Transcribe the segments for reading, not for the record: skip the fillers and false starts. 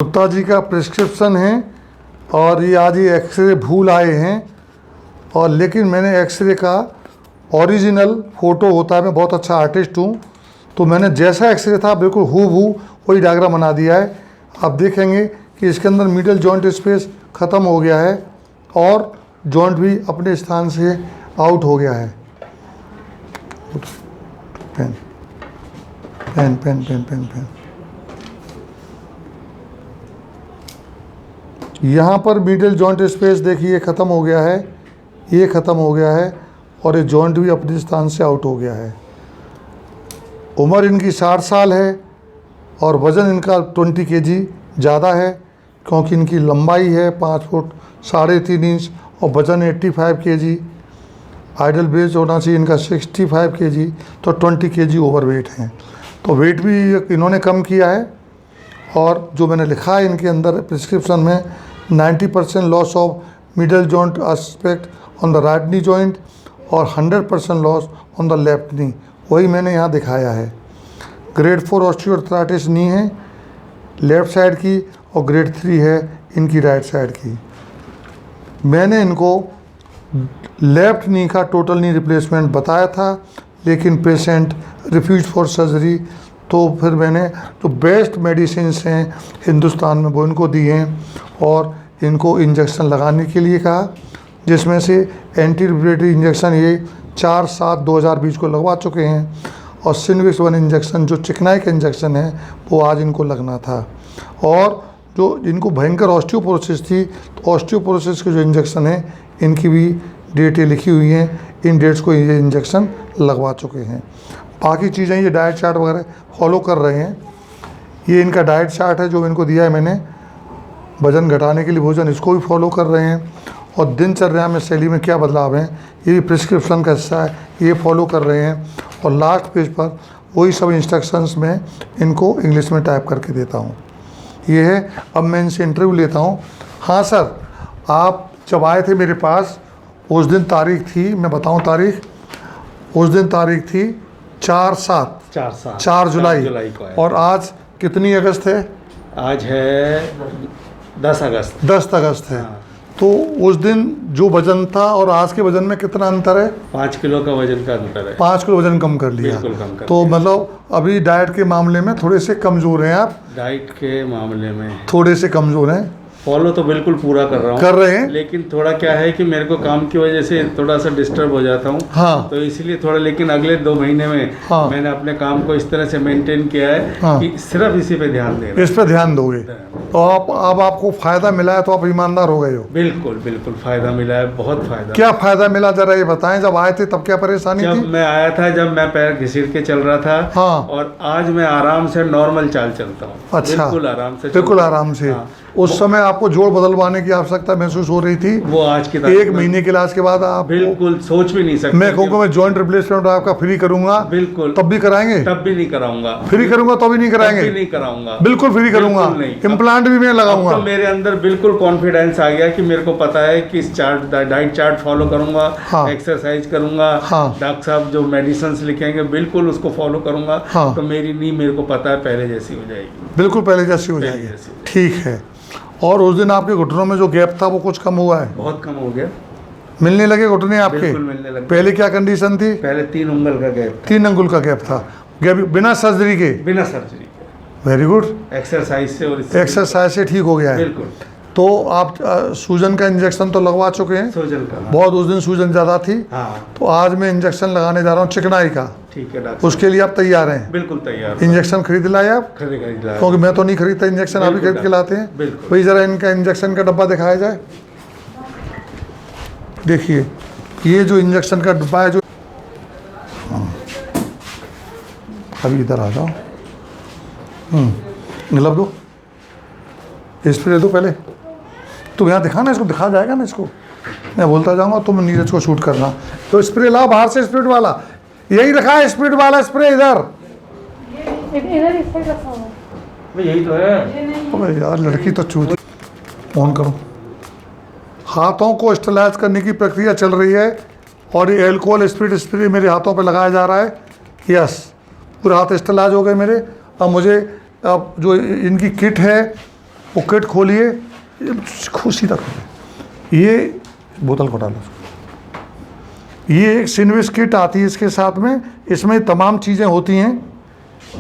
गुप्ता जी का प्रिस्क्रिप्शन है और ये आज ये एक्सरे भूल आए हैं और लेकिन मैंने एक्सरे का ओरिजिनल फ़ोटो होता है, मैं बहुत अच्छा आर्टिस्ट हूँ, तो मैंने जैसा एक्सरे था बिल्कुल हूबहू वही डायग्राम बना दिया है। आप देखेंगे कि इसके अंदर मिडल जॉइंट स्पेस ख़त्म हो गया है और जॉइंट भी अपने स्थान से आउट हो गया है। Pen pen pen pen pen pen यहाँ पर मिडिल जॉइंट स्पेस देखिए ख़त्म हो गया है, ये ख़त्म हो गया है और ये जॉइंट भी अपने स्थान से आउट हो गया है। उम्र इनकी 60 साल है और वज़न इनका 20 kg ज़्यादा है, क्योंकि इनकी लंबाई है 5 फुट 3.5 इंच और वज़न 85 kg। आइडल बेस होना चाहिए इनका 65 kg, तो 20 kg ओवरवेट हैं। तो वेट भी इन्होंने कम किया है और जो मैंने लिखा है इनके अंदर प्रिस्क्रिप्शन में 90% loss of middle joint aspect on the right knee joint और 100% लॉस ऑन द लेफ्ट नी, वही मैंने यहाँ दिखाया है। ग्रेड 4 ऑस्टियोआर्थराइटिस नी है लेफ़्ट साइड की और ग्रेड 3 है इनकी राइट साइड की। मैंने इनको लेफ़्ट नी का टोटल नी रिप्लेसमेंट बताया था, लेकिन पेशेंट रिफ्यूज फॉर सर्जरी, तो फिर मैंने जो बेस्ट मेडिसिन हैं हिंदुस्तान में वो इनको दिए हैं और इनको इंजेक्शन लगाने के लिए कहा, जिसमें से एंटी रिस्पिरेटरी इंजेक्शन ये 4/7/2020 को लगवा चुके हैं और सिनविक्स 1 इंजेक्शन जो चिकनाई का इंजेक्शन है वो आज इनको लगना था। और जो इनको भयंकर ऑस्टियोपोरोसिस थी, तो ऑस्टियोपोरोसिस के जो इंजेक्शन है इनकी भी डेटें लिखी हुई हैं, इन डेट्स को ये इंजेक्शन लगवा चुके हैं। बाकी चीज़ें ये डाइट चार्ट वगैरह फॉलो कर रहे हैं। ये इनका डाइट चार्ट है जो इनको दिया है मैंने, वज़न घटाने के लिए भोजन, इसको भी फॉलो कर रहे हैं और दिनचर्या में शैली में क्या बदलाव हैं ये भी प्रिस्क्रिप्शन का हिस्सा है, ये फॉलो कर रहे हैं। और लास्ट पेज पर वही सब इंस्ट्रक्शंस में इनको इंग्लिश में टाइप करके देता हूँ। ये है, अब मैं इनसे इंटरव्यू लेता हूँ। हाँ सर, आप जब आए थे मेरे पास उस दिन तारीख थी, मैं बताऊँ तारीख, उस दिन तारीख थी 4 जुलाई को है। और आज कितनी अगस्त है? आज है 10 अगस्त। 10 अगस्त है। हाँ। तो उस दिन जो वजन था और आज के वजन में कितना अंतर है? 5 किलो का वजन का अंतर है। 5 किलो वजन कम कर लिया। बिल्कुल कम कर तो लिया। मतलब अभी डाइट के मामले में थोड़े से कमज़ोर हैं आप? डाइट के मामले में थोड़े से कमज़ोर हैं। फॉलो तो बिल्कुल पूरा कर रहा हूँ, कर रहे हैं, लेकिन थोड़ा क्या है कि मेरे को काम की वजह से थोड़ा सा डिस्टर्ब हो जाता हूँ। हाँ। तो इसलिए थोड़ा, लेकिन अगले 2 महीने में हाँ। मैंने अपने काम को इस तरह से मेंटेन किया है हाँ। कि सिर्फ इसी पे ध्यान देना। इस पर ध्यान दोगे तो अब आपको फ़ायदा मिला है, तो आप ईमानदार हो गए हो। बिल्कुल बिल्कुल फ़ायदा मिला है, बहुत फ़ायदा। क्या फ़ायदा मिला जरा ये बताएं। जब आए थे तब क्या परेशानी जब थी? मैं आया था, जब मैं पैर घिसट के चल रहा था, हाँ। और आज मैं आराम से नॉर्मल चाल चलता हूँ। अच्छा, बिल्कुल आराम से, बिल्कुल आराम से। हाँ। उस समय आपको जोड़ बदलवाने की आवश्यकता महसूस हो रही थी? वो आज की 1 महीने के इलाज के बाद आप बिल्कुल सोच भी नहीं सकते। मैं कहूँगा मैं जॉइंट रिप्लेसमेंट आपका फ्री करूंगा, बिल्कुल। तब भी कराएंगे? तब भी नहीं कराऊंगा। फ्री करूंगा तो भी नहीं कराएंगे? तब भी नहीं कराऊंगा। बिल्कुल फ्री करूंगा। बिल्कुल नहीं। इम्प्लांट भी मैं लगाऊंगा। तो मेरे अंदर बिल्कुल कॉन्फिडेंस आ गया कि मेरे को पता है कि इस डाइट चार्ट फॉलो करूंगा। हाँ। एक्सरसाइज करूंगा। हाँ। डॉक्टर साहब जो मेडिसिन लिखेंगे बिल्कुल उसको फॉलो करूंगा। हाँ। तो मेरी नी मेरे को पता है पहले जैसी हो जाएगी। बिल्कुल पहले जैसी हो जाएगी। ठीक है। और उस दिन आपके घुटनों में जो गैप था वो कुछ कम हुआ है? बहुत कम हो गया। मिलने लगे घुटने आपके? बिल्कुल मिलने लगे। पहले क्या कंडीशन थी? पहले 3 उंगल का गैप था। 3 अंगुल का गैप था। गैप बिना सर्जरी के? बिना सर्जरी के। Very good. एक्सरसाइज से और एक्सरसाइज से ठीक हो गया है। बिल्कुल। तो आप सूजन का इंजेक्शन तो लगवा चुके हैं? सूजन का। बहुत उस दिन सूजन ज़्यादा थी। हाँ। तो आज मैं इंजेक्शन लगाने जा रहा हूँ चिकनाई का। ठीक है डॉक्टर। उसके लिए आप तैयार हैं? बिल्कुल तैयार। इंजेक्शन खरीद लाए आप? खरीद लाए। क्योंकि मैं तो नहीं खरीदता इंजेक्शन, आप ही खरीद के लाते हैं। बिल्कुल। भाई ज़रा इनका इंजेक्शन का डब्बा दिखाया जाए। देखिए ये जो इंजेक्शन का डब्बा है, जो अभी इधर आ जाओ, ग्लव दो, स्प्रे दो पहले। तुम यहाँ दिखाना, इसको दिखा जाएगा ना, इसको मैं बोलता जाऊँगा, तुम नीरज को शूट करना। तो स्प्रे लाओ बाहर से, स्प्रिट वाला यही रखा है, स्प्रिट वाला स्प्रे इधर। यही तो है। अबे यार लड़की तो चूत। ऑन करो। हाथों को स्टेलाइज करने की प्रक्रिया चल रही है और ये एल्कोहल स्प्रिट स्प्रे मेरे हाथों पे लगाया जा रहा है। यस, पूरे हाथ स्टेलाइज हो गए मेरे। अब मुझे, अब जो इनकी किट है वो किट खोलिए, सीधा खोलिए, ये बोतल को डालो। ये एक सिनविस किट आती है इसके साथ में, इसमें तमाम चीज़ें होती हैं,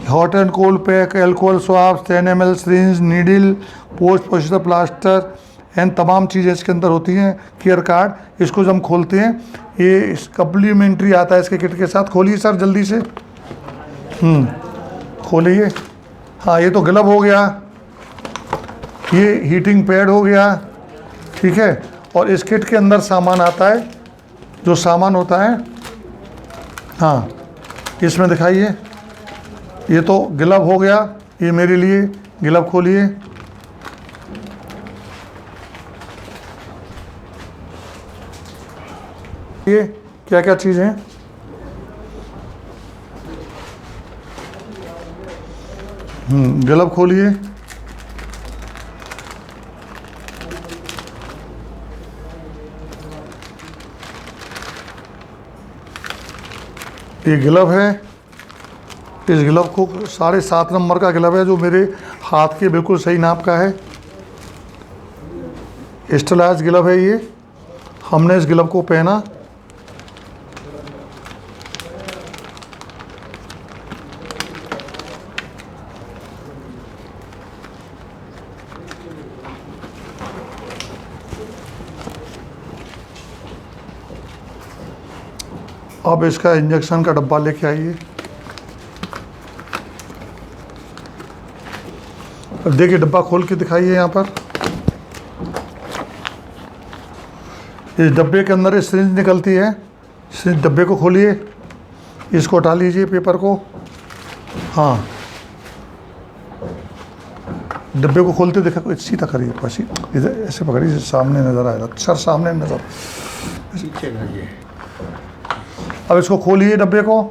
hot and cold pack, alcohol swabs, 10 ml syringe, needle, post procedure plaster and तमाम चीज़ें इसके अंदर होती हैं, केयर कार्ड। इसको जब हम खोलते हैं, ये कम्प्लीमेंट्री आता है इसके किट के साथ। खोलिए सर जल्दी से, खोलिए। हाँ, ये तो ग्लव हो गया, ये हीटिंग पैड हो गया, ठीक है। और इस किट के अंदर सामान आता है, जो सामान होता है, हाँ इसमें दिखाइए। ये तो ग्लव हो गया, ये मेरे लिए ग्लव खोलिए। ये क्या क्या चीज़ हैं, ग्लव खोलिए। ये ग्लव है, इस ग्लव को 7.5 नंबर का ग्लव है, जो मेरे हाथ के बिल्कुल सही नाप का है। स्टेलाइज ग्लव है ये। हमने इस ग्लव को पहना, अब इसका इंजेक्शन का डब्बा लेके आइए। अब देखिए, डब्बा खोल के दिखाइए यहाँ पर। इस डब्बे के अंदर एक सिरिंज निकलती है, सिरिंज डब्बे को खोलिए, इसको हटा लीजिए पेपर को। हाँ, डब्बे को खोलते देखा, कोई सीधा करिए, पास इधर ऐसे पकड़िए, सामने नज़र आएगा सर, सामने नज़र। अब इसको खोलिए डब्बे को।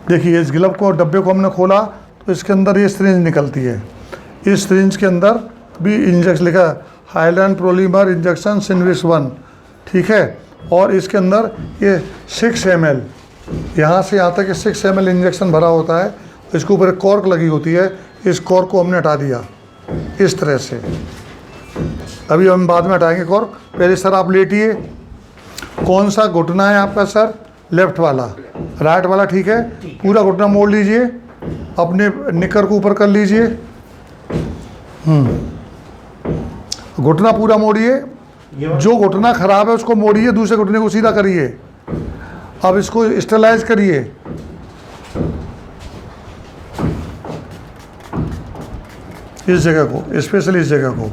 देखिए, इस ग्लव को, डब्बे को हमने खोला तो इसके अंदर ये सिरिंज निकलती है। इस सिरिंज के अंदर भी इंजेक्शन लिखा है, हाईलैंड पॉलीमर इंजेक्शन सिनविस 1, ठीक है। और इसके अंदर ये 6 ml, यहाँ से यहाँ तक ये 6 ml इंजेक्शन भरा होता है। इसके ऊपर एक कॉर्क लगी होती है, इस कॉर्क को हमने हटा दिया इस तरह से। अभी हम बाद में हटाएंगे कॉर्क। पहले सर आप लेटिए। कौन सा घुटना है आपका सर? लेफ्ट वाला, राइट वाला, ठीक है। पूरा घुटना मोड़ लीजिए, अपने निकर को ऊपर कर लीजिए। घुटना पूरा मोड़िए, जो घुटना खराब है उसको मोड़िए, दूसरे घुटने को सीधा करिए। अब इसको स्टेलाइज करिए। इस जगह को, स्पेशली इस जगह को,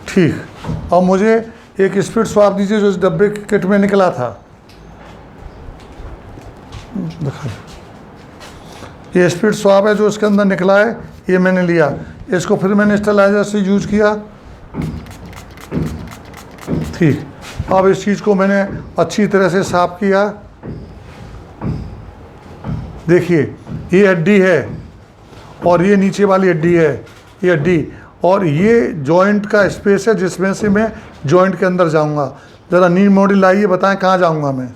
ठीक। अब मुझे एक स्पीड स्वाब दीजिए, जो इस डब्बे के किट में निकला था। दिखाइए, ये स्पीड स्वाब है जो इसके अंदर निकला है, ये मैंने लिया। इसको फिर मैंने स्टेलाइजर से यूज किया, ठीक। अब इस चीज़ को मैंने अच्छी तरह से साफ किया। देखिए, ये हड्डी है और ये नीचे वाली हड्डी है, ये हड्डी, और ये जॉइंट का स्पेस है जिसमें से मैं जॉइंट के अंदर जाऊंगा। ज़रा नी मॉडल आइए, बताएं कहाँ जाऊंगा मैं।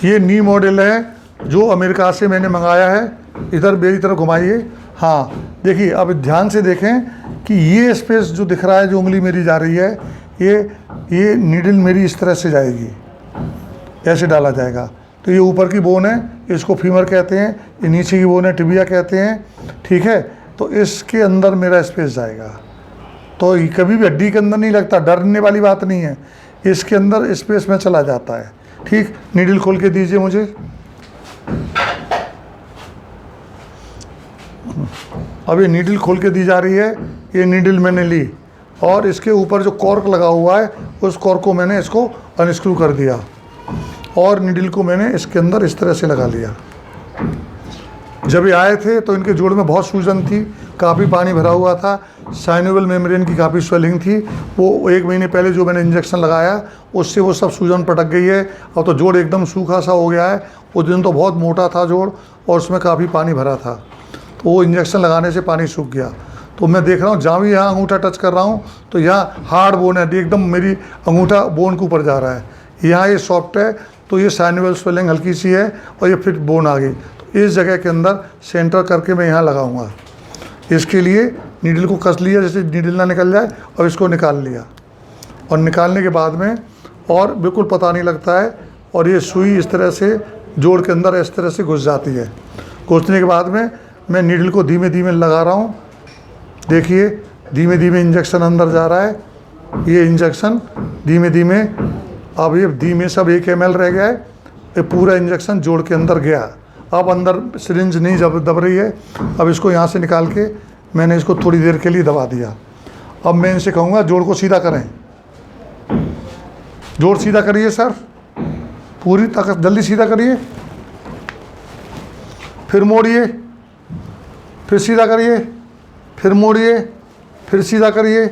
ये नी मॉडल है जो अमेरिका से मैंने मंगाया है। इधर मेरी तरफ घुमाइए। हाँ, देखिए, अब ध्यान से देखें कि ये स्पेस जो दिख रहा है, जो उंगली मेरी जा रही है, ये नीडल मेरी इस तरह से जाएगी, ऐसे डाला जाएगा। तो ये ऊपर की बोन है, इसको फीमर कहते हैं। ये नीचे की बोन है, टिबिया कहते हैं, ठीक है। तो इसके अंदर मेरा स्पेस जाएगा। तो ये कभी भी हड्डी के अंदर नहीं लगता, डरने वाली बात नहीं है। इसके अंदर स्पेस में चला जाता है, ठीक। नीडल खोल के दीजिए मुझे। अब ये नीडल खोल के दी जा रही है। ये नीडल मैंने ली और इसके ऊपर जो कॉर्क लगा हुआ है, उस कॉर्क को मैंने इसको अनस्क्रू कर दिया और नीडल को मैंने इसके अंदर इस तरह से लगा लिया। जब ये आए थे तो इनके जोड़ में बहुत सूजन थी, काफ़ी पानी भरा हुआ था, साइनोवियल मेम्ब्रेन की काफ़ी स्वेलिंग थी। वो 1 महीने पहले जो मैंने इंजेक्शन लगाया उससे वो सब सूजन पटक गई है। अब तो जोड़ एकदम सूखा सा हो गया है। उस दिन तो बहुत मोटा था जोड़ और उसमें काफ़ी पानी भरा था, तो वो इंजेक्शन लगाने से पानी सूख गया। तो मैं देख रहा हूँ, जहाँ भी यहाँ अंगूठा टच कर रहा हूँ तो यहाँ हार्ड बोन है, एकदम मेरी अंगूठा बोन के ऊपर जा रहा है। यहाँ ये सॉफ्ट है, तो ये साइनोवियल स्वेलिंग हल्की सी है और ये फिट बोन आ गई। तो इस जगह के अंदर सेंटर करके मैं यहाँ लगाऊंगा। इसके लिए नीडल को कस लिया, जैसे नीडल ना निकल जाए, और इसको निकाल लिया। और निकालने के बाद में और बिल्कुल पता नहीं लगता है, और ये सुई इस तरह से जोड़ के अंदर इस तरह से घुस जाती है। घुसने के बाद में मैं नीडल को धीमे धीमे लगा रहा हूँ। देखिए धीमे धीमे इंजेक्शन अंदर जा रहा है। ये इंजेक्शन धीमे धीमे, अब ये धीमे सब 1 ml रह गया है। ये पूरा इंजेक्शन जोड़ के अंदर गया। अब अंदर सिरिंज नहीं दब रही है। अब इसको यहाँ से निकाल के मैंने इसको थोड़ी देर के लिए दबा दिया। अब मैं इनसे कहूँगा जोड़ को सीधा करें। जोड़ सीधा करिए सर, पूरी ताकत, जल्दी सीधा करिए, फिर मोड़िए, फिर सीधा करिए, फिर मोड़िए, फिर सीधा करिए,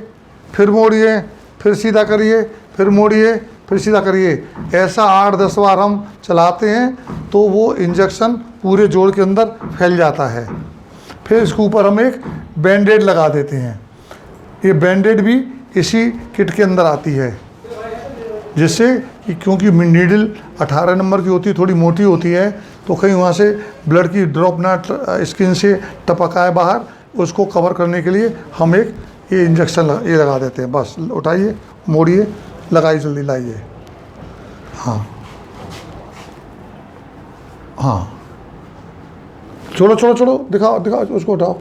फिर मोड़िए, फिर सीधा करिए, फिर मोड़िए, फिर सीधा करिए। ऐसा 8-10 बार हम चलाते हैं तो वो इंजेक्शन पूरे जोड़ के अंदर फैल जाता है। फिर इसके ऊपर हम एक बैंडेड लगा देते हैं। ये बैंडेड भी इसी किट के अंदर आती है, जिससे कि क्योंकि नीडल 18 नंबर की होती है, थोड़ी मोटी होती है, तो कहीं वहाँ से ब्लड की ड्रॉप ना स्किन से टपक आए बाहर, उसको कवर करने के लिए हम एक ये इंजेक्शन ये लगा देते हैं। बस उठाइए, मोड़िए, लगाइए, जल्दी लाइए। हाँ हाँ, छोड़ो छोड़ो छोड़ो, दिखाओ दिखाओ, उसको उठाओ,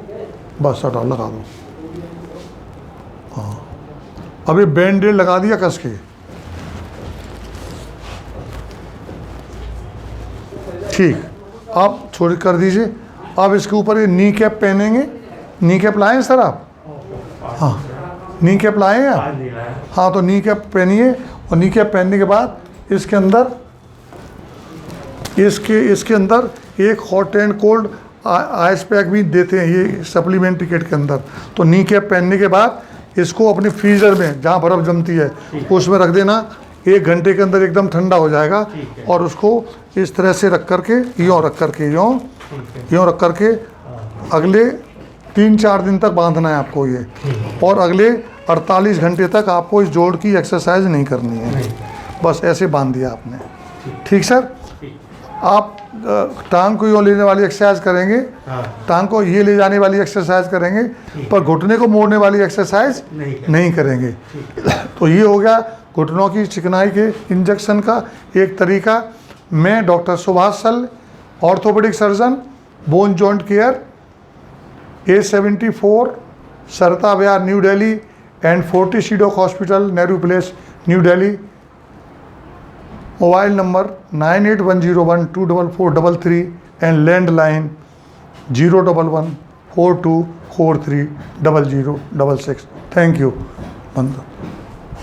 बस हटाओ, लगा दो। हाँ, अभी बैंडेड लगा दिया कस के। ठीक, आप छोड़ कर दीजिए। अब इसके ऊपर ये नी कैप पहनेंगे। नी कैप लाएं सर आप? हाँ, नी कैप लाएं आप? हाँ, तो नी कैप पहनिए। और नी कैप पहनने के बाद इसके अंदर इसके अंदर एक hot and cold ice pack भी देते हैं ये सप्लीमेंट्री किट के अंदर। तो नी कैप पहनने के बाद इसको अपने फ्रीज़र में, जहाँ बर्फ़ जमती है, उसमें रख देना। 1 घंटे के अंदर एकदम ठंडा हो जाएगा। और उसको इस तरह से रख करके, यूँ रख करके, यूँ रख करके अगले 3-4 दिन तक बांधना है आपको ये। और अगले 48 घंटे तक आपको इस जोड़ की एक्सरसाइज नहीं करनी है। बस ऐसे बांध दिया आपने। ठीक सर? आप टांग को यूँ लेने वाली एक्सरसाइज करेंगे, टांग को ये ले जाने वाली एक्सरसाइज करेंगे, पर घुटने को मोड़ने वाली एक्सरसाइज नहीं करेंगे। तो ये हो गया घुटनों की चिकनाई के इंजेक्शन का एक तरीका। मैं डॉक्टर सुभाष सल, orthopaedic surgeon, bone joint care, A74 Sarita Vihar, New Delhi, and 40 सीडोक hospital, Nehru Place, New Delhi. Mobile number 9810124433 and landline 01142430066। Thank you. बंद।